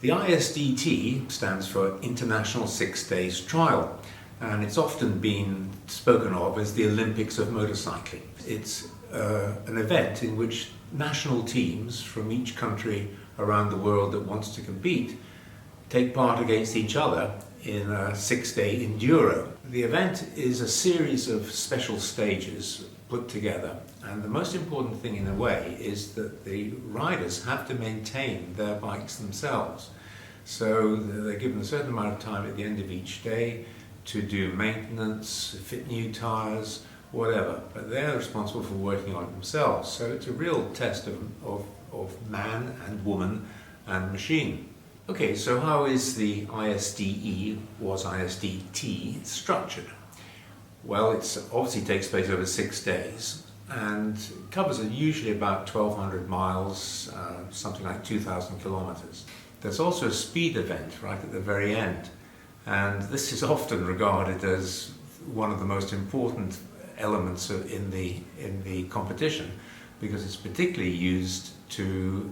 The ISDT stands for International 6 Days Trial, and it's often been spoken of as the Olympics of motorcycling. It's an event in which national teams from each country around the world that wants to compete take part against each other in a 6-day enduro. The event is a series of special stages put together, and the most important thing in a way is that the riders have to maintain their bikes themselves. So they're given a certain amount of time at the end of each day to do maintenance, fit new tyres, whatever, but they're responsible for working on it themselves. So it's a real test of man and woman and machine. Okay, so how is the ISDE, was ISDT, structured? Well, it obviously takes place over 6 days and covers usually about 1,200 miles, something like 2,000 kilometers. There's also a speed event right at the very end, and this is often regarded as one of the most important elements in the competition, because it's particularly used to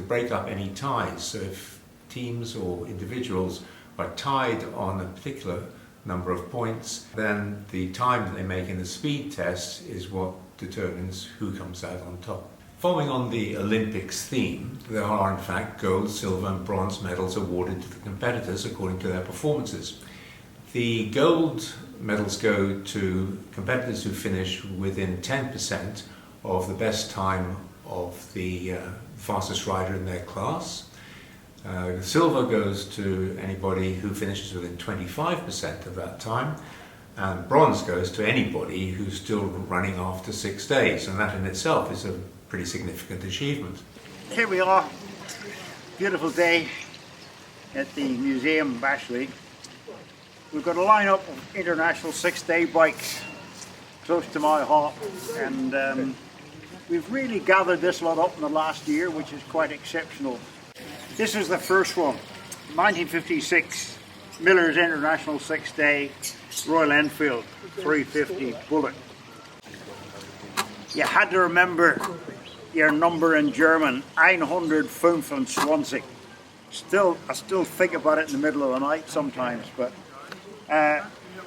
break up any ties. So if teams or individuals are tied on a particular number of points, then the time that they make in the speed test is what determines who comes out on top. Following on the Olympics theme, there are in fact gold, silver and bronze medals awarded to the competitors according to their performances. The gold medals go to competitors who finish within 10% of the best time of the fastest rider in their class. Silver goes to anybody who finishes within 25% of that time, and bronze goes to anybody who's still running after 6 days, and that in itself is a pretty significant achievement. Here we are, beautiful day at the museum, Bashley. We've got a lineup of international 6-day bikes close to my heart, and we've really gathered this lot up in the last year, which is quite exceptional. This is the first one, 1956, Miller's International 6-Day Royal Enfield 350 Bullet. You had to remember your number in German, 125. I still think about it in the middle of the night sometimes, but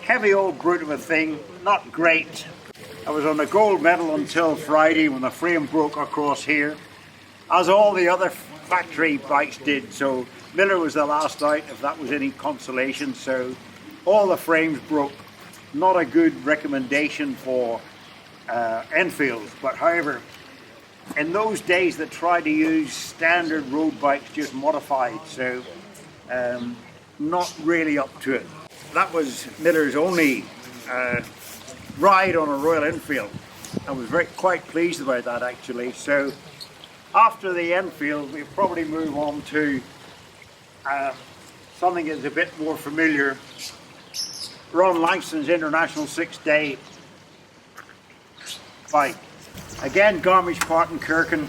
heavy old brute of a thing, not great. I was on the gold medal until Friday when the frame broke across here, as all the other factory bikes did. So Miller was the last out, if that was any consolation. So all the frames broke. Not a good recommendation for Enfields, but however, in those days they tried to use standard road bikes, just modified, so not really up to it. That was Miller's only ride on a Royal Enfield. I was quite pleased about that actually. So after the Enfield, we'll probably move on to something that's a bit more familiar. Ron Langston's International 6-Day bike. Again, Garmisch-Partenkirchen,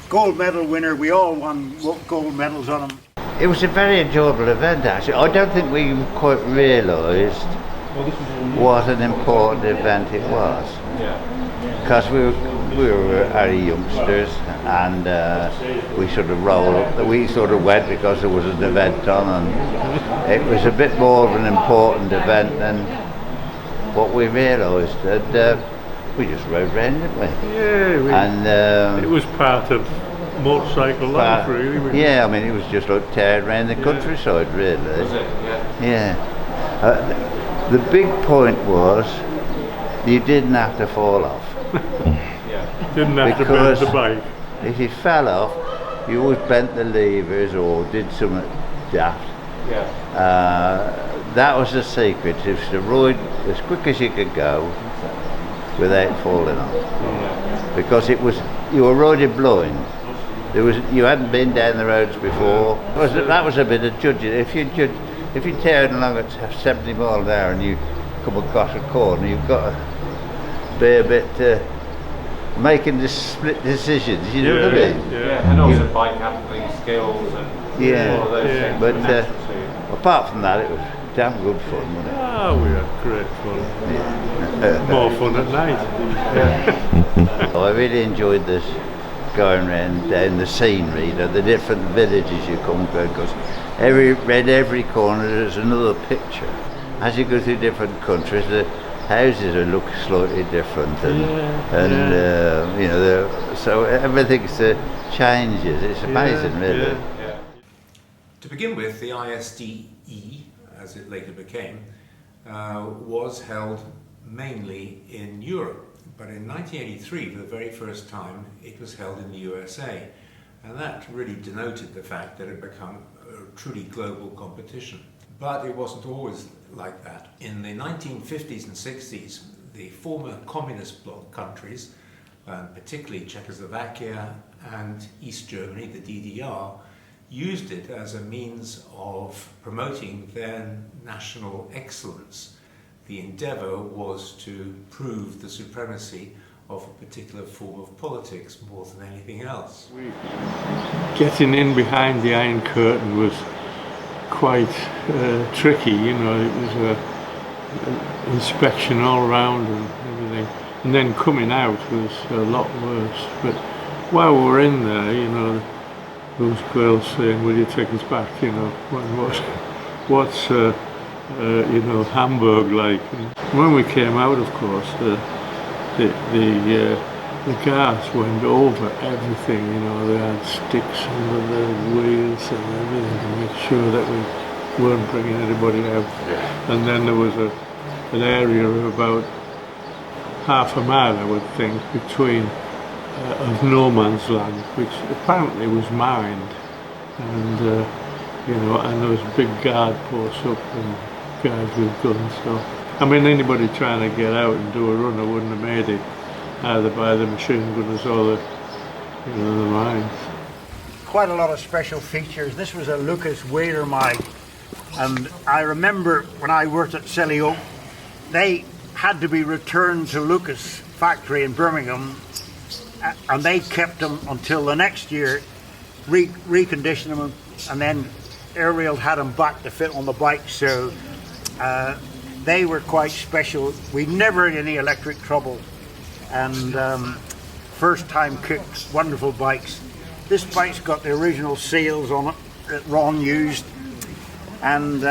gold medal winner. We all won gold medals on them. It was a very enjoyable event actually. I don't think we quite realised what an important event it was, because we were only youngsters, and we sort of rolled up. We sort of went because there was an event on, and it was a bit more of an important event than what we realised. And we just rode round, didn't we? Yeah, and it was part of motorcycle life, really. Yeah, I mean, it was just like tearing around the countryside, really. Was it? Yeah. The big point was you didn't have to fall off. Didn't have to bend the bike. If you fell off, you always bent the levers or did something daft. That was the secret, is to ride as quick as you could go without falling off. Because you were riding blind. You hadn't been down the roads before. That was a bit of judging. If you're tearing along at 70 miles an hour and you come across a corner, you've got to be a bit making the split decisions, you know what I mean? Yeah, and also bike handling skills and all of those things. But apart from that, it was damn good fun, wasn't it? Oh, we had great fun. Yeah. More fun at night. I really enjoyed this. going around down the scenery, the different villages you come to, because every corner there's another picture. As you go through different countries, the houses will look slightly different, so everything changes. It's amazing, really. Yeah. To begin with, the ISDE, as it later became, was held mainly in Europe. But in 1983, for the very first time, it was held in the USA. And that really denoted the fact that it had become a truly global competition. But it wasn't always like that. In the 1950s and 60s, the former communist bloc countries, particularly Czechoslovakia and East Germany, the DDR, used it as a means of promoting their national excellence. The endeavour was to prove the supremacy of a particular form of politics more than anything else. Getting in behind the Iron Curtain was quite tricky, you know. It was an inspection all round and everything, and then coming out was a lot worse. But while we were in there, you know, those girls saying, "Will you take us back?" You know, what's you know, Hamburg like. And when we came out, of course, the guards went over everything. You know, they had sticks under the wheels and everything to make sure that we weren't bringing anybody out. Yeah. And then there was an area of about half a mile, I would think, between of no man's land, which apparently was mined, and you know, and there was big guard posts up and guys with guns. So I mean, anybody trying to get out and do a runner wouldn't have made it, either by the machine gunners or the, you know, the mines. Quite a lot of special features. This was a Lucas Whaler mine, and I remember when I worked at Selly Oak, they had to be returned to Lucas factory in Birmingham, and they kept them until the next year, reconditioned them, and then Ariel had them back to fit on the bike. So they were quite special. We never had any electric trouble, and first time cooked, wonderful bikes. This bike's got the original seals on it that Ron used, and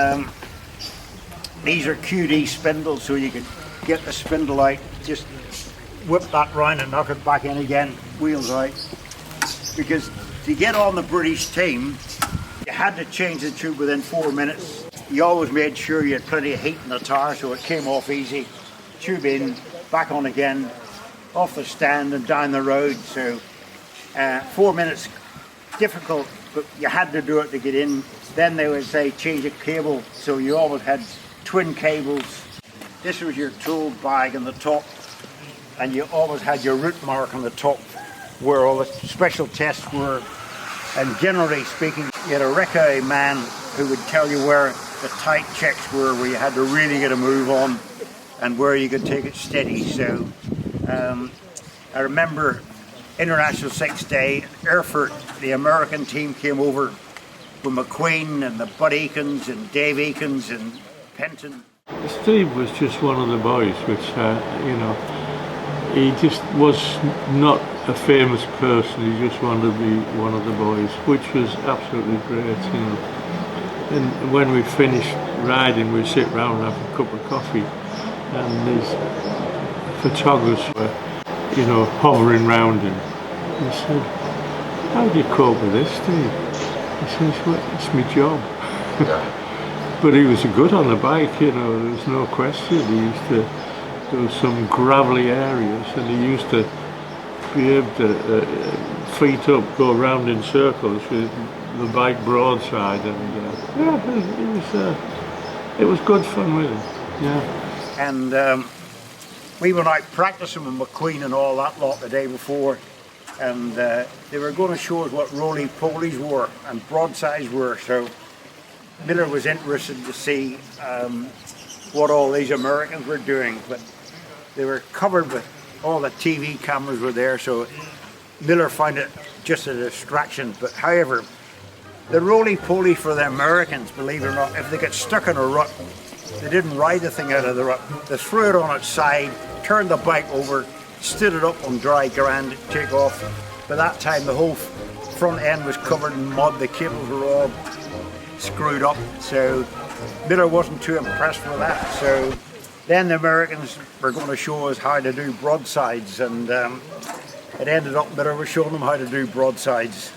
these are QD spindles, so you can get the spindle out, just whip that round and knock it back in again, wheels out. Because to get on the British team, you had to change the tube within 4 minutes. You always made sure you had plenty of heat in the tire so it came off easy. Tube in, back on again, off the stand and down the road. So 4 minutes, difficult, but you had to do it to get in. Then they would say change a cable, so you always had twin cables. This was your tool bag on the top, and you always had your route mark on the top where all the special tests were. And generally speaking, you had a recce man who would tell you where the tight checks were, where you had to really get a move on and where you could take it steady. So I remember International 6 Day, Erfurt, the American team came over with McQueen and the Bud Eakins and Dave Eakins and Penton. Steve was just one of the boys, which, you know, he just was not a famous person, he just wanted to be one of the boys, which was absolutely great, you know. And when we finished riding, we'd sit round and have a cup of coffee, and these photographers were, you know, hovering round him. He said, "How do you cope with this, Steve?" He says, "Well, it's my job." But he was good on the bike, you know, there was no question. There was some gravelly areas, and he used to be able to, feet up, go round in circles with the bike broadside, and yeah, it was good fun with him, yeah. And we went out practicing with McQueen and all that lot the day before, and they were going to show us what roly-polies were and broadsides were, so Miller was interested to see what all these Americans were doing, but they were covered with, all the TV cameras were there, so Miller found it just a distraction. But however, the roly-poly for the Americans, believe it or not, if they got stuck in a rut, they didn't ride the thing out of the rut. They threw it on its side, turned the bike over, stood it up on dry ground, take off, By that time the whole front end was covered in mud, the cables were all screwed up, so Miller wasn't too impressed with that. So then the Americans were going to show us how to do broadsides, and it ended up Miller was showing them how to do broadsides.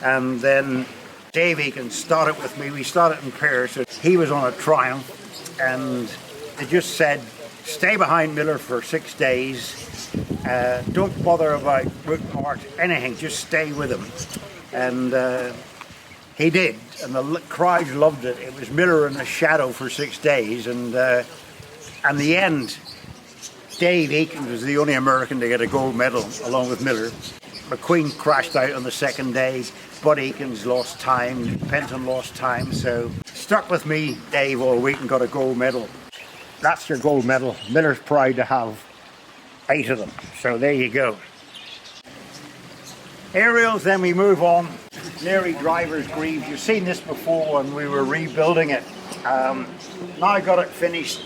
And then Dave Eakins started with me. We started in pairs. So he was on a Triumph, and they just said, stay behind Miller for 6 days. Don't bother about route marks, anything, just stay with him. And he did, and the crowd loved it. It was Miller in the shadow for 6 days, and in the end, Dave Eakins was the only American to get a gold medal along with Miller. McQueen crashed out on the second day, Bud Eakins lost time, Penton lost time, so stuck with me, Dave, all week and got a gold medal. That's your gold medal. Miller's proud to have 8 of them, so there you go. Aerials, then we move on. Leary driver's greaves. You've seen this before when we were rebuilding it. Now I got it finished.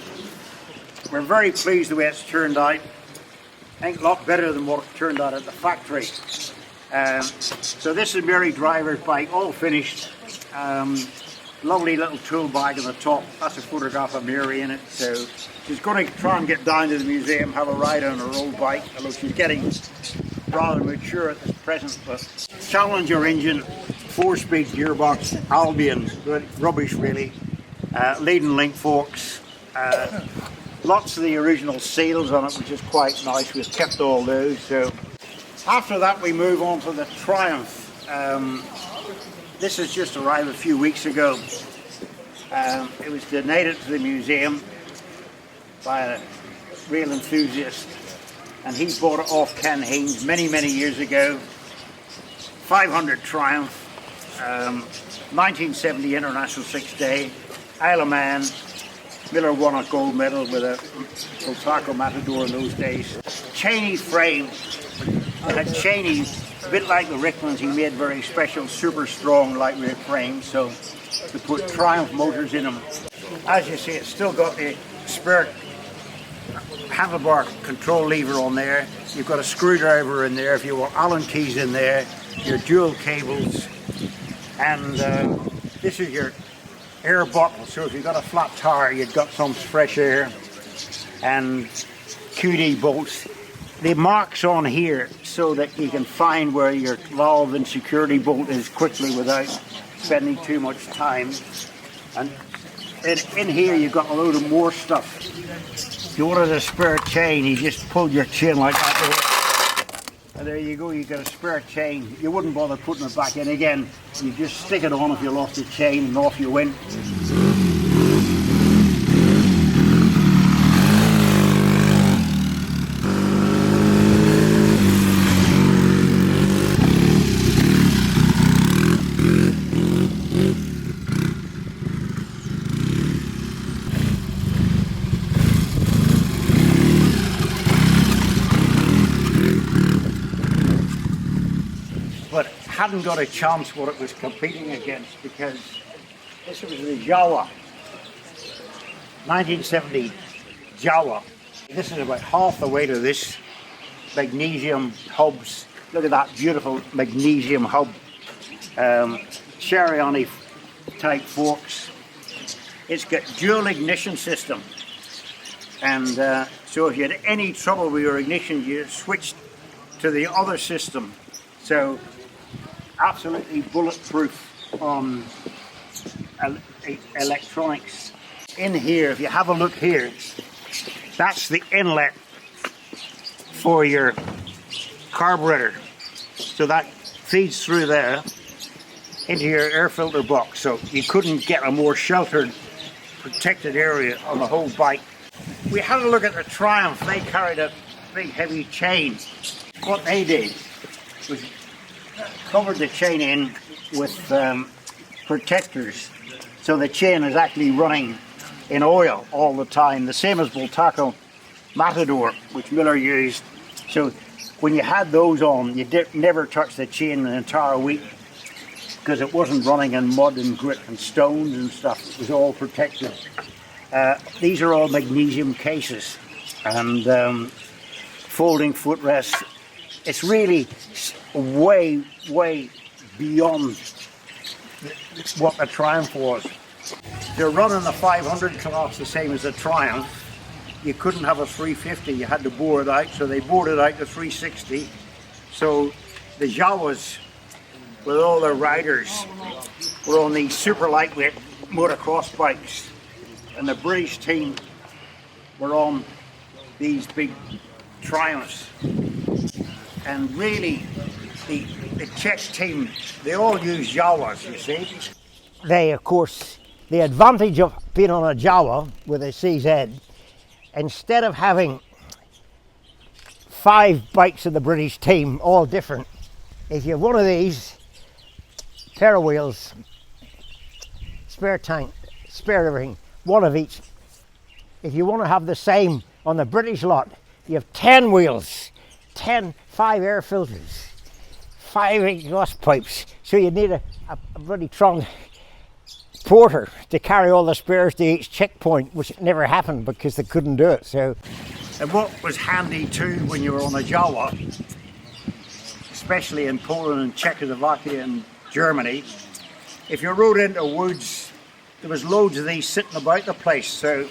We're very pleased the way it's turned out. I think a lot better than what it turned out at the factory. So this is Mary driver's bike, all finished. Lovely little tool bag on the top. That's a photograph of Mary in it. So she's going to try and get down to the museum, have a ride on her old bike, although she's getting rather mature at this present. But Challenger engine, 4-speed gearbox, Albion, rubbish really. Leading link forks. Lots of the original seals on it, which is quite nice. We've kept all those. So after that we move on to the Triumph. This has just arrived a few weeks ago. It was donated to the museum by a real enthusiast, and he bought it off Ken Haynes many, many years ago. 500 Triumph, 1970 International 6-day, Isle of Man. Miller won a gold medal with a Bultaco Matador in those days. Cheney frame. Had Cheney, a bit like the Rickmans, he made very special, super strong lightweight frames, so to put Triumph motors in them. As you see, it's still got the spare handlebar control lever on there. You've got a screwdriver in there if you want Allen keys in there, your dual cables, and this is your air bottle, so if you've got a flat tire you've got some fresh air, and QD bolts. The marks on here so that you can find where your valve and security bolt is quickly without spending too much time. And in here you've got a load of more stuff. If you wanted a spare chain, you just pull your chain like that. And there you go, you got a spare chain. You wouldn't bother putting it back in again. You just stick it on if you lost your chain and off you went. Hadn't got a chance what it was competing against, because this was the Jawa, 1970 Jawa. This is about half the weight of this. Magnesium hubs. Look at that beautiful magnesium hub. Chariani type forks. It's got dual ignition system, and so if you had any trouble with your ignition, you switched to the other system. So absolutely bulletproof on electronics. In here, if you have a look here, that's the inlet for your carburetor. So that feeds through there into your air filter box. So you couldn't get a more sheltered, protected area on the whole bike. We had a look at the Triumph. They carried a big heavy chain. What they did was covered the chain in with protectors, so the chain is actually running in oil all the time, the same as Bultaco Matador, which Miller used. So when you had those on, you never touched the chain an entire week, because it wasn't running in mud and grit and stones and stuff. It was all protected. These are all magnesium cases, and folding footrests. it's really way, way beyond what the Triumph was. They're running the 500 class the same as the Triumph. You couldn't have a 350, you had to bore it out, so they bored it out to 360. So the Jawas, with all their riders, were on these super lightweight motocross bikes, and the British team were on these big Triumphs. And really, the Czech team, they all use Jawas, you see. They, of course, the advantage of being on a Jawa with a CZ, instead of having 5 bikes of the British team, all different, if you have one of these, pair of wheels, spare tank, spare everything, one of each. If you want to have the same on the British lot, you have 10 wheels, 5 air filters, 5 exhaust pipes, so you need a bloody transporter to carry all the spares to each checkpoint, which never happened because they couldn't do it. So, and what was handy too when you were on a Jawa, especially in Poland and Czechoslovakia and Germany, if you rode into woods, there was loads of these sitting about the place. So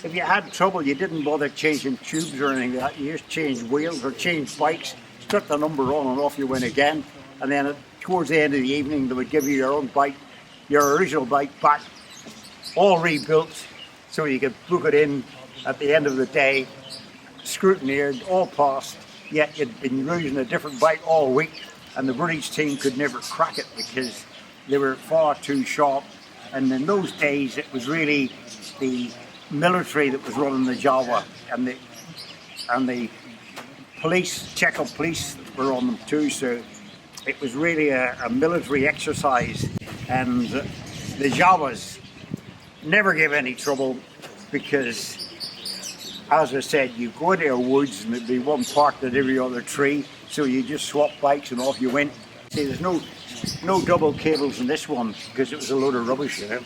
if you had trouble, you didn't bother changing tubes or anything like that. You just changed wheels or changed bikes, stuck the number on and off you went again. And then towards the end of the evening, they would give you your own bike, your original bike back, all rebuilt, so you could book it in at the end of the day, scrutineered, all passed, yet you'd been using a different bike all week, and the British team could never crack it because they were far too sharp. And in those days, it was really the military that was running the Jawa, and the police, Czech police were on them too, so it was really a military exercise. And the Jawas never gave any trouble because, as I said, you go into the woods and there'd be one parked at every other tree, so you just swap bikes and off you went. See, there's no double cables in this one because it was a load of rubbish, you know.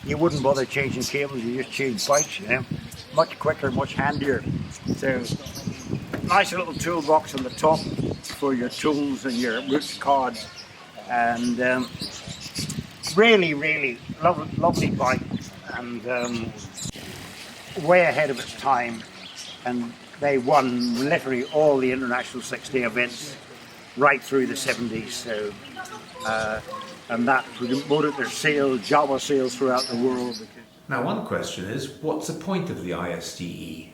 You wouldn't bother changing cables, you just change bikes, you know. Much quicker, much handier. So, nice little toolbox on the top for your tools and your route card. And really, really lovely bike, and way ahead of its time. And they won literally all the International 6-day events right through the 70s. So, and that promoted their sales, Jawa sales throughout the world. Now, one question is, what's the point of the ISDE?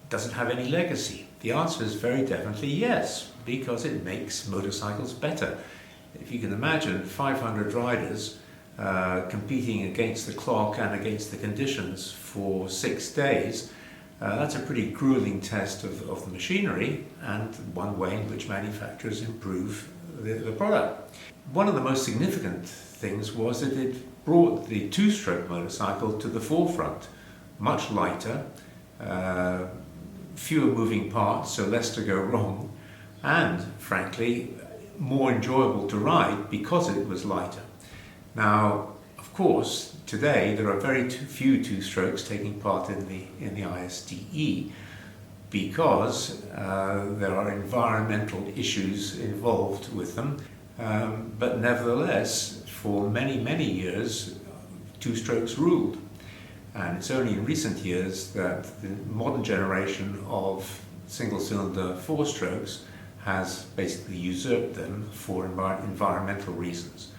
Does it have any legacy? The answer is very definitely yes, because it makes motorcycles better. If you can imagine 500 riders competing against the clock and against the conditions for 6 days, that's a pretty grueling test of the machinery, and one way in which manufacturers improve the product. One of the most significant things was that it brought the two-stroke motorcycle to the forefront. Much lighter, fewer moving parts, so less to go wrong, and frankly more enjoyable to ride because it was lighter. Now, of course, today there are very few two-strokes taking part in the ISDE because there are environmental issues involved with them. But nevertheless, for many years, two-strokes ruled. And it's only in recent years that the modern generation of single-cylinder four-strokes has basically usurped them for environmental reasons.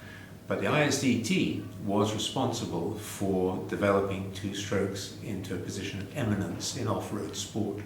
But the ISDT was responsible for developing two-strokes into a position of eminence in off-road sport.